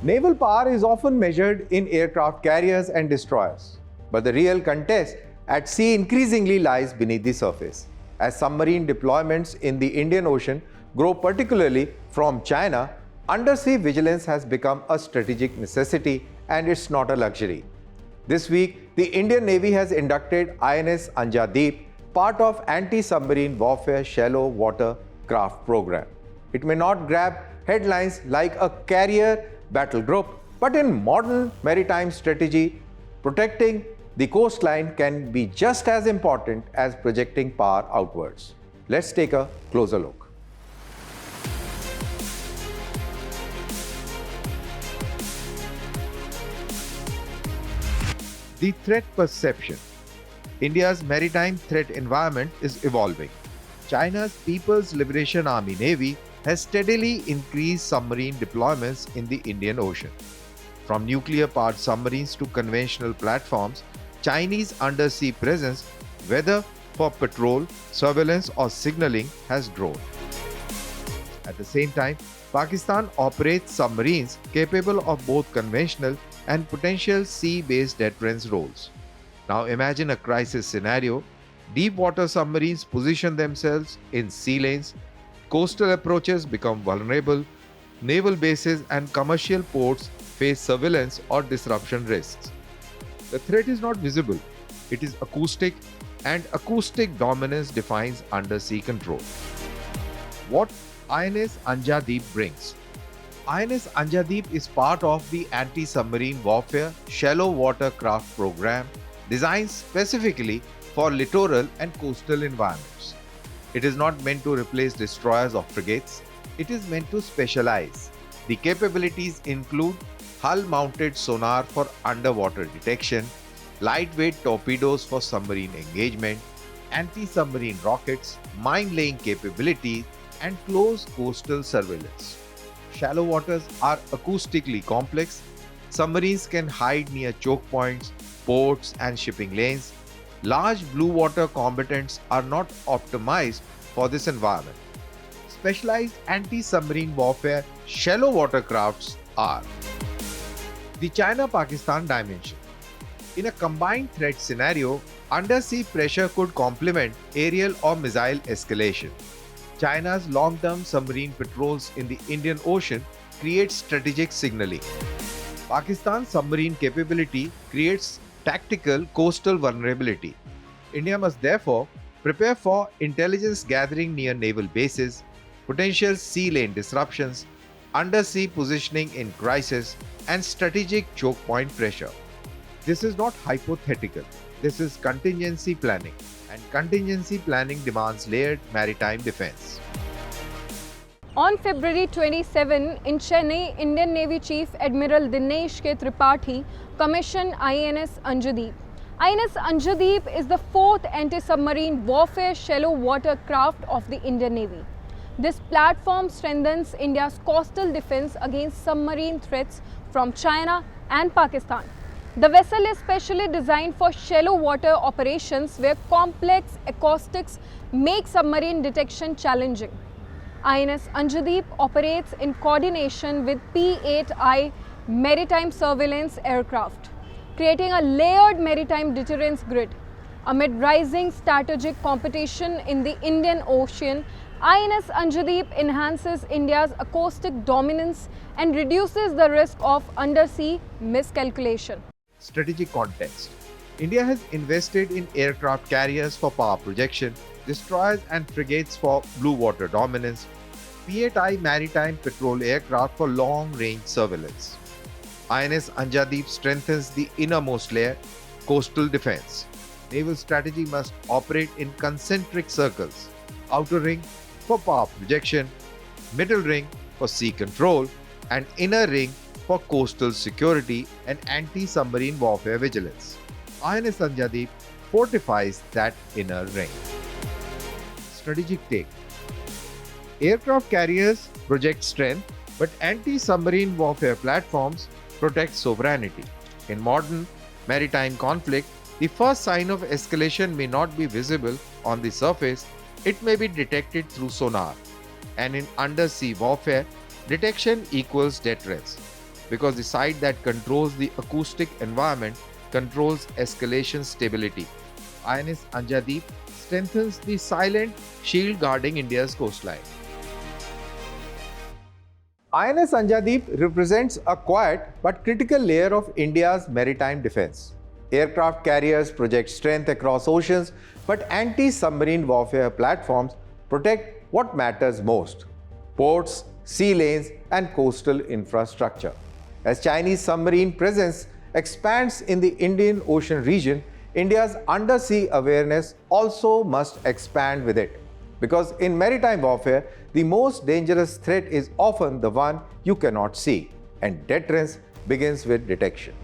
Naval power is often measured in aircraft carriers and destroyers, but the real contest at sea increasingly lies beneath the surface. As submarine deployments in the Indian Ocean grow, particularly from China, undersea vigilance has become a strategic necessity, and it's not a luxury. This week, the Indian Navy has inducted INS Anjadeep, part of anti-submarine warfare shallow water craft program. It may not grab headlines like a carrier battle group, but in modern maritime strategy, protecting the coastline can be just as important as projecting power outwards. Let's take a closer look. The threat perception. India's maritime threat environment is evolving. China's People's Liberation Army Navy has steadily increased submarine deployments in the Indian Ocean. From nuclear-powered submarines to conventional platforms, Chinese undersea presence, whether for patrol, surveillance or signaling, has grown. At the same time, Pakistan operates submarines capable of both conventional and potential sea-based deterrence roles. Now imagine a crisis scenario. Deep water submarines position themselves in sea lanes, coastal approaches become vulnerable, naval bases and commercial ports face surveillance or disruption risks. The threat is not visible, it is acoustic, and acoustic dominance defines undersea control. What INS Anjadeep brings. INS Anjadeep is part of the anti-submarine warfare shallow water craft program designed specifically for littoral and coastal environments. It is not meant to replace destroyers or frigates, it is meant to specialize. The capabilities include hull-mounted sonar for underwater detection, lightweight torpedoes for submarine engagement, anti-submarine rockets, mine-laying capabilities, and close coastal surveillance. Shallow waters are acoustically complex. Submarines can hide near choke points, ports, and shipping lanes. Large blue water combatants are not optimized for this environment. Specialized anti-submarine warfare shallow water crafts are the China-Pakistan dimension. In a combined threat scenario, undersea pressure could complement aerial or missile escalation. China's long-term submarine patrols in the Indian Ocean create strategic signaling. Pakistan's submarine capability creates tactical coastal vulnerability. India must therefore prepare for intelligence gathering near naval bases, potential sea lane disruptions, undersea positioning in crisis, and strategic choke point pressure. This is not hypothetical. This is contingency planning, and contingency planning demands layered maritime defense. On February 27, in Chennai, Indian Navy Chief Admiral Dinesh K. Tripathi commissioned INS Anjadeep. INS Anjadeep is the fourth anti-submarine warfare shallow water craft of the Indian Navy. This platform strengthens India's coastal defense against submarine threats from China and Pakistan. The vessel is specially designed for shallow water operations where complex acoustics make submarine detection challenging. INS Anjadeep operates in coordination with P-8I maritime surveillance aircraft, creating a layered maritime deterrence grid. Amid rising strategic competition in the Indian Ocean, INS Anjadeep enhances India's acoustic dominance and reduces the risk of undersea miscalculation. Strategic context. India has invested in aircraft carriers for power projection, destroyers and frigates for blue water dominance, P-8I maritime patrol aircraft for long-range surveillance. INS Anjadeep strengthens the innermost layer, coastal defense. Naval strategy must operate in concentric circles, outer ring for power projection, middle ring for sea control, and inner ring for coastal security and anti-submarine warfare vigilance. INS Anjadeep fortifies that inner ring. Strategic take. Aircraft carriers project strength, but anti-submarine warfare platforms protect sovereignty. In modern maritime conflict, the first sign of escalation may not be visible on the surface, it may be detected through sonar. And in undersea warfare, detection equals deterrence. because the site that controls the acoustic environment controls escalation stability. INS Anjadeep strengthens the silent shield guarding India's coastline. INS Anjadeep represents a quiet but critical layer of India's maritime defense. Aircraft carriers project strength across oceans, but anti-submarine warfare platforms protect what matters most: ports, sea lanes, and coastal infrastructure. As Chinese submarine presence expands in the Indian Ocean region, India's undersea awareness also must expand with it. Because in maritime warfare, the most dangerous threat is often the one you cannot see, and deterrence begins with detection.